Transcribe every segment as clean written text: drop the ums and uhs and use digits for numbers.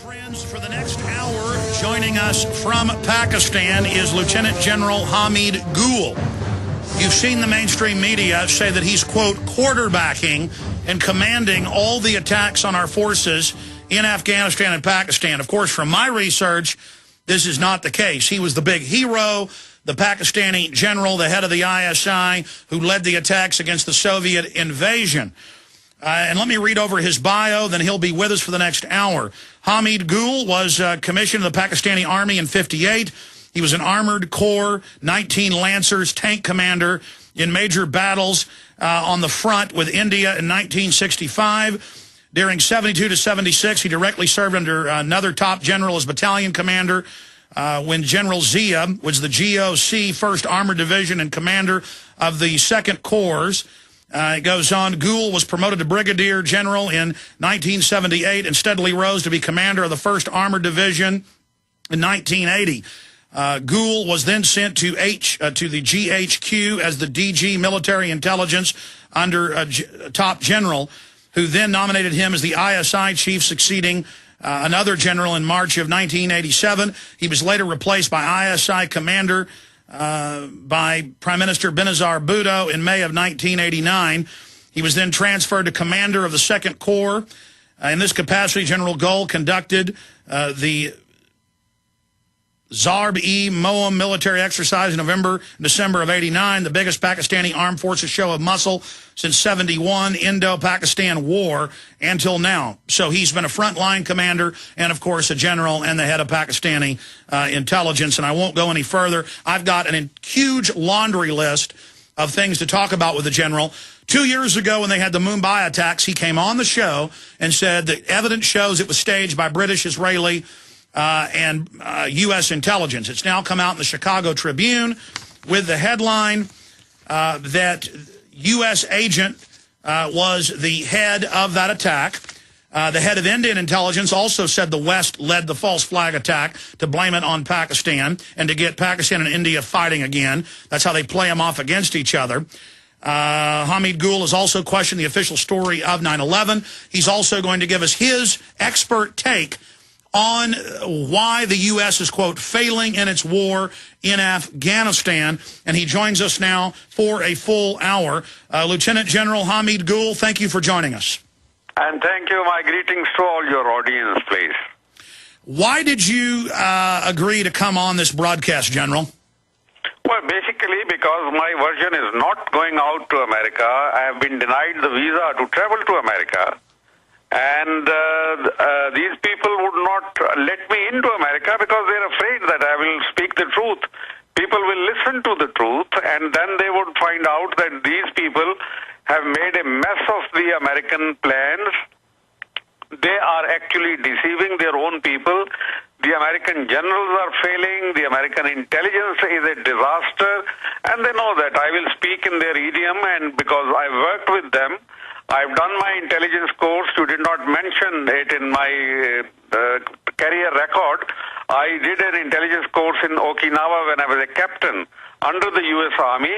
Friends, for the next hour, joining us from Pakistan is Lieutenant General Hameed Gul. You've seen the mainstream media say that he's, quote, quarterbacking and commanding all the attacks on our forces in Afghanistan and Pakistan. Of course, from my research, this is not the case. He was the big hero, the Pakistani general, the head of the ISI, who led the attacks against the Soviet invasion. And let me read over his bio, then he'll be with us for the next hour. Hameed Gul was commissioned in the Pakistani Army in '58. He was an Armored Corps 19 Lancers tank commander in major battles on the front with India in 1965. During 72 to 76, he directly served under another top general as battalion commander when General Zia was the GOC 1st Armored Division and commander of the 2nd Corps. It goes on, Gul was promoted to brigadier general in 1978 and steadily rose to be commander of the 1st Armored Division in 1980. Gul was then sent to the GHQ as the DG Military Intelligence under a top general, who then nominated him as the ISI chief, succeeding another general in March of 1987. He was later replaced by ISI commander by Prime Minister Benazir Bhutto in May of 1989. He was then transferred to commander of the 2nd Corps. In this capacity, General Gul conducted the Zarb-e-Moam military exercise in November and December of '89, the biggest Pakistani armed forces show of muscle since '71 Indo-Pakistan War until now. So he's been a frontline commander and, of course, a general and the head of Pakistani intelligence. And I won't go any further. I've got a huge laundry list of things to talk about with the general. 2 years ago, when they had the Mumbai attacks, he came on the show and said that evidence shows it was staged by British, Israeli, and U.S. intelligence. It's now come out in the Chicago Tribune with the headline that U.S. agent was the head of that attack. The head of Indian intelligence also said the West led the false flag attack to blame it on Pakistan and to get Pakistan and India fighting again. That's how they play them off against each other. Hameed Gul has also questioned the official story of 9/11. He's also going to give us his expert take on why the U.S. is, quote, failing in its war in Afghanistan. And he joins us now for a full hour. Lieutenant General Hameed Gul, thank you for joining us. And thank you. My greetings to all your audience, please. Why did you agree to come on this broadcast, General? Well, basically because my version is not going out to America. I have been denied the visa to travel to America. And these people would not let me into America because they're afraid that I will speak the truth. People will listen to the truth, and then they would find out that these people have made a mess of the American plans. They are actually deceiving their own people. The American generals are failing. The American intelligence is a disaster. And they know that I will speak in their idiom, and because I worked with them, I've done my intelligence course. You did not mention it in my career record. I did an intelligence course in Okinawa when I was a captain under the U.S. Army.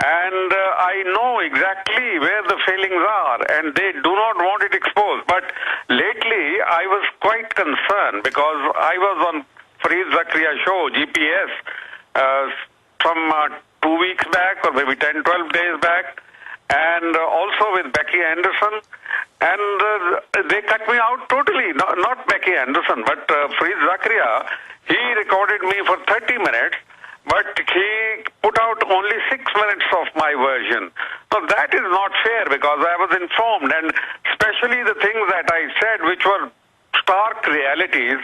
And I know exactly where the failings are, and they do not want it exposed. But lately, I was quite concerned because I was on Fareed Zakaria show, GPS, from 2 weeks back or maybe 10, 12 days back, and also with Becky Anderson, and they cut me out totally. Not Becky Anderson, but Fareed Zakaria. He recorded me for 30 minutes, but he put out only 6 minutes of my version. Now that is not fair because I was informed, and especially the things that I said, which were stark realities,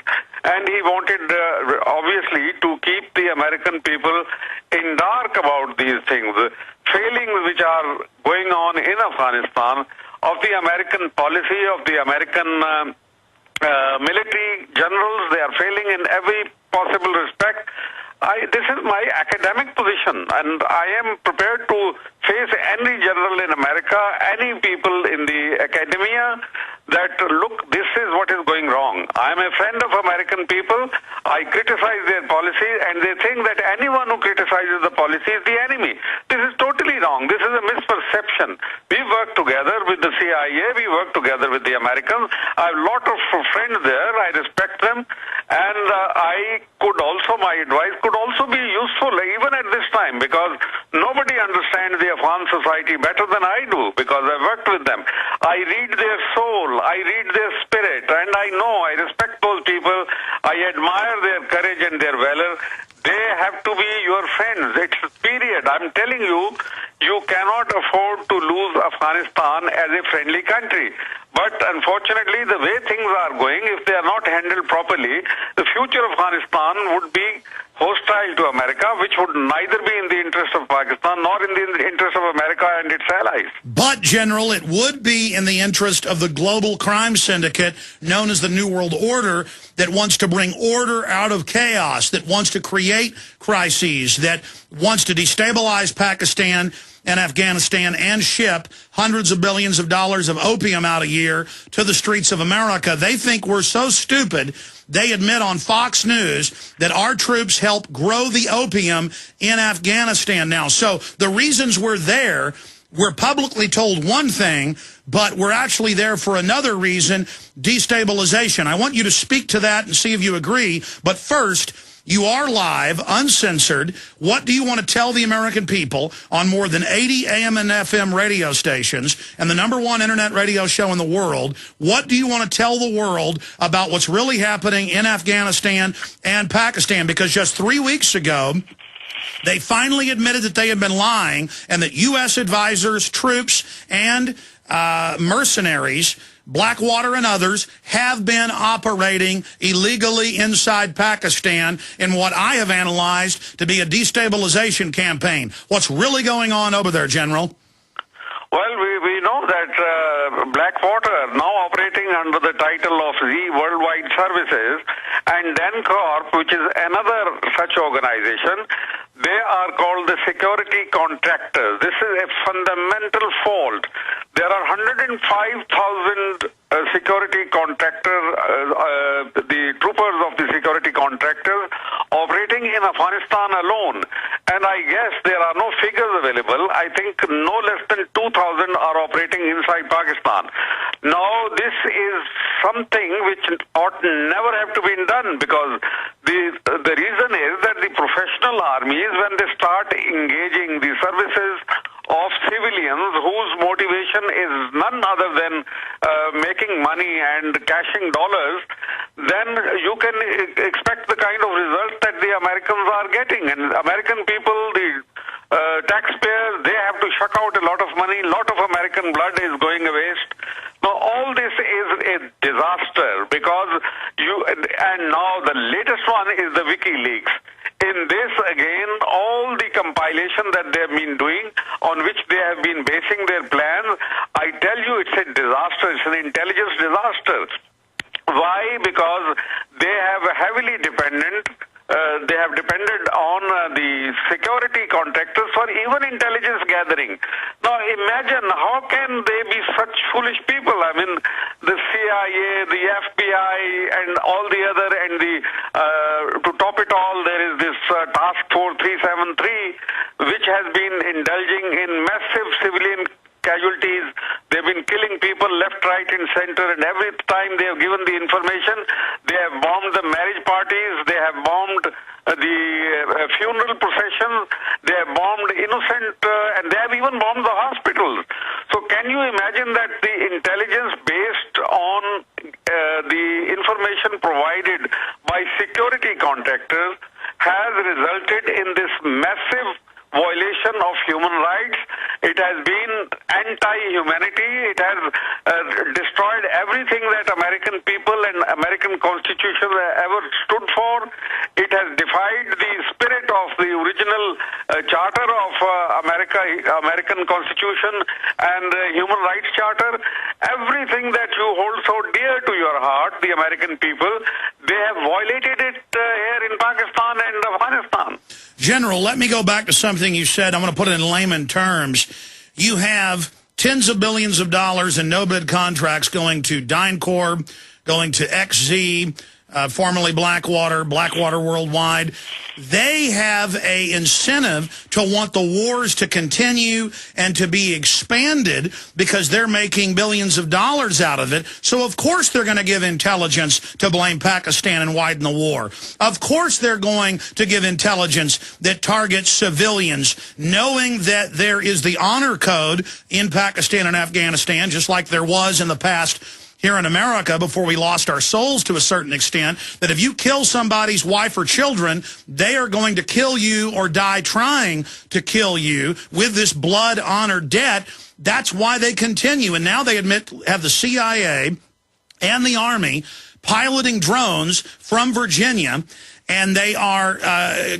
and he wanted, obviously, to keep the American people in dark about these things. Failings which are going on in Afghanistan, of the American policy, of the American military generals, they are failing in every possible respect. This is my academic position, and I am prepared to face any general in America, any people in the academia, that look, this is what is going wrong. I am a friend of American people. I criticize their policy, and they think that anyone who criticizes the policy is the enemy. This is totally wrong. This is a misperception. We work together with the CIA, way we work together with the Americans. I have a lot of friends there. I respect them. And my advice could also be useful even at this time, because nobody understands the Afghan society better than I do, because I worked with them. I read their soul, I read their spirit, and I respect those people. I admire their courage and their valor. They have to be your friends. It's period. I'm telling you, you cannot afford to lose Afghanistan as a friendly country. But unfortunately, the way things are going, if they are not handled properly, the future of Afghanistan would be hostile to America, which would neither be in the interest of Pakistan nor in the interest of America and its allies. But, General, it would be in the interest of the global crime syndicate known as the New World Order that wants to bring order out of chaos, that wants to create crises, that wants to destabilize Pakistan and Afghanistan and ship hundreds of billions of dollars of opium out a year to the streets of America. They think we're so stupid, they admit on Fox News that our troops help grow the opium in Afghanistan now. So the reasons we're there, we're publicly told one thing, but we're actually there for another reason, destabilization. I want you to speak to that and see if you agree. But first, you are live, uncensored. What do you want to tell the American people on more than 80 AM and FM radio stations and the #1 internet radio show in the world? What do you want to tell the world about what's really happening in Afghanistan and Pakistan? Because just 3 weeks ago, they finally admitted that they had been lying and that U.S. advisors, troops, and mercenaries, Blackwater and others, have been operating illegally inside Pakistan in what I have analyzed to be a destabilization campaign. What's really going on over there, General? Well, we know that Blackwater, now operating under the title of Z Worldwide Services, and DenCorp, which is another such organization, they are called the security contractors. This is a fundamental fault. There are 105,000 security contractors, the troopers of the security contractors operating in Afghanistan alone. And I guess there are no figures available. I think no less than 2,000 are operating inside Pakistan. Now, this is something which ought never have to be done, because the reason is that the professional armies, when they start engaging the services of civilians whose motivation is none other than making money and cashing dollars, then you can expect the kind of result that the Americans are getting. And American people, the taxpayers, they have to shuck out a lot of money. A lot of American blood is going to waste. Now, all this is a disaster, because and now the latest one is the WikiLeaks. In this, again, all the compilation that they have been doing, on which they have been basing their plans, I tell you, it's a disaster. It's an intelligence disaster. Why? Because they have heavily depended on the security contractors for even intelligence gathering. Now imagine, how can they be such foolish people? I mean, the CIA, the FBI, and all the other, and to top it all, there is this Task Force 373, which has been indulging in massive civilian casualties. They've been killing people left, right, and center, and every time they have given the information, they have bombed the marriage parties, they have bombed the funeral processions, they have bombed innocent, and they have even bombed the hospitals. So can you imagine that the intelligence based on the information provided by security contractors has resulted in this massive violation of human rights? It has been anti-humanity. It has destroyed everything that American people and American Constitution ever stood for. It has defied the spirit of the original charter of American Constitution and Human Rights Charter. Everything that you hold so dear to your heart, the American people, they have violated it here in Pakistan and Afghanistan. General, let me go back to something you said. I'm going to put it in layman terms. You have tens of billions of dollars in no-bid contracts going to DynCorp, going to XZ, formerly Blackwater Worldwide, they have a incentive to want the wars to continue and to be expanded because they're making billions of dollars out of it. So, of course, they're going to give intelligence to blame Pakistan and widen the war. Of course, they're going to give intelligence that targets civilians, knowing that there is the honor code in Pakistan and Afghanistan, just like there was in the past here in America before we lost our souls to a certain extent, that if you kill somebody's wife or children, they are going to kill you or die trying to kill you with this blood honor debt. That's why they continue. And now they have the CIA and the Army piloting drones from Virginia, and they are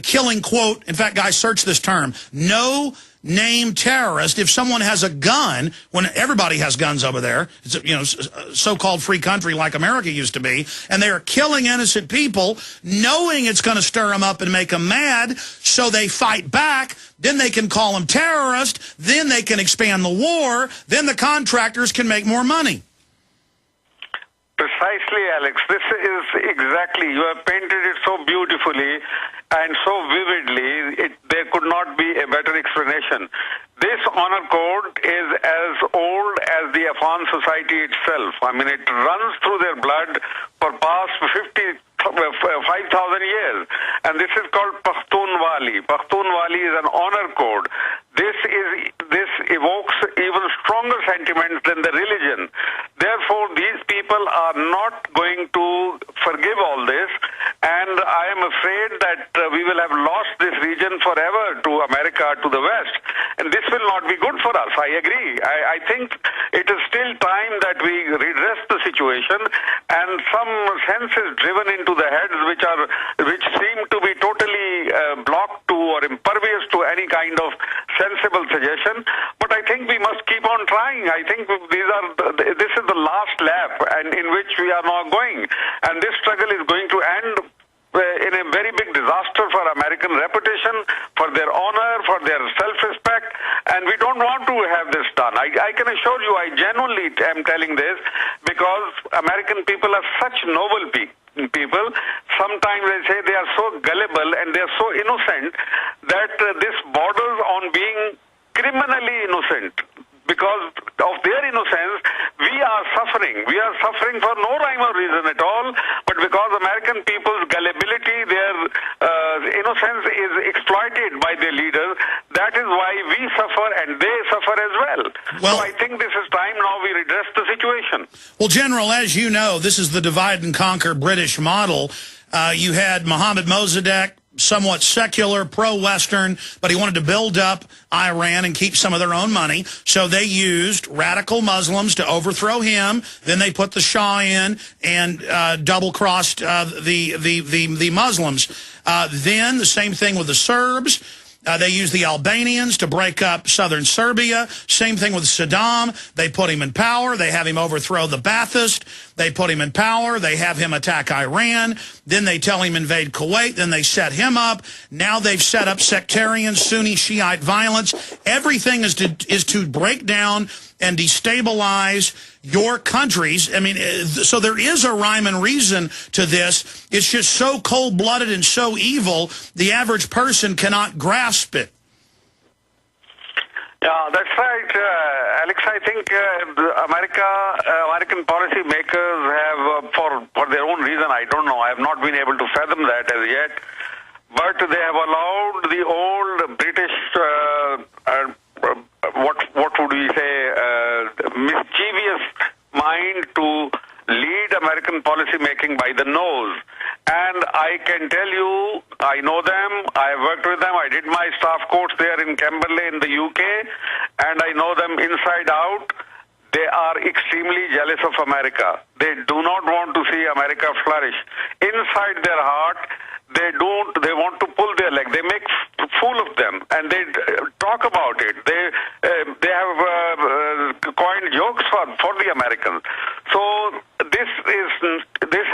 killing, quote, in fact, guys, search this term, no name terrorist. If someone has a gun, when everybody has guns over there, it's a, so-called free country like America used to be, and they are killing innocent people, knowing it's going to stir them up and make them mad, so they fight back. Then they can call them terrorists. Then they can expand the war. Then the contractors can make more money. Precisely, Alex. This is exactly, you have painted it so beautifully and so vividly, there could not be a better explanation. This honor code is as old as the Afghan society itself. I mean, it runs through their blood for past 5,000 years. And this is called Pakhtunwali. Pakhtunwali is an honor code. This evokes even stronger sentiments than the religion. Therefore, these people are not going to forgive all this, and I am afraid that we will have lost this region forever to America, to the West, and this will not be good for us. I agree. I think it is still time that we redress the situation, and some sense is driven into the heads which seem to be totally blocked to or impervious to any kind of sensible suggestion. But I think we must keep on trying. I think this is the last lap, and in which we are now going, and this struggle is going to end in a very big disaster for American reputation, for their honor, for their self-respect, and we don't want to have this done. I can assure you, I genuinely am telling this because American people are such noble people. Sometimes they say they are so gullible and they are so innocent that this borders on being criminally innocent. Because of their innocence, we are suffering. We are suffering for no rhyme or reason at all, but because American people's gullibility, their innocence is exploited by their leaders, that is why we suffer and they suffer as well. So I think this is time now we redress the situation. Well, General, as you know, this is the divide and conquer British model. You had Mohammed Mossadegh, somewhat secular, pro-Western, but he wanted to build up Iran and keep some of their own money. So they used radical Muslims to overthrow him. Then they put the Shah in and double-crossed the Muslims. Then the same thing with the Serbs. They used the Albanians to break up southern Serbia. Same thing with Saddam. They put him in power. They have him overthrow the Ba'athists. They put him in power. They have him attack Iran. Then they tell him invade Kuwait. Then they set him up. Now they've set up sectarian Sunni Shiite violence. Everything is to break down and destabilize your countries. I mean, so there is a rhyme and reason to this. It's just so cold-blooded and so evil, the average person cannot grasp it. Yeah, that's right, Alex. I think American policy makers have, for their own reason, I don't know, I have not been able to fathom that as yet, but they have allowed the old British, what would we say, mischievous mind to lead American policy making by the nose. And I can tell you, I know them, I have worked with them, I did my staff course there in Camberley in the UK, and I know them inside out. They are extremely jealous of America. They do not want to see America flourish. Inside their heart, they want to pull their leg. They make fool of them, and they talk about it. They have coined jokes for the Americans. So this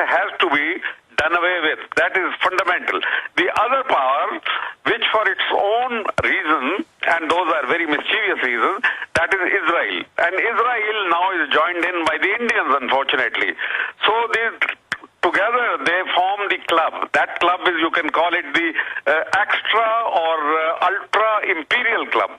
has to be done away with. That is fundamental. The other power, which for its own reason, and those are very mischievous reasons, that is Israel. And Israel now is joined in by the Indians, unfortunately. So together they club. That club is, you can call it the extra or ultra imperial club.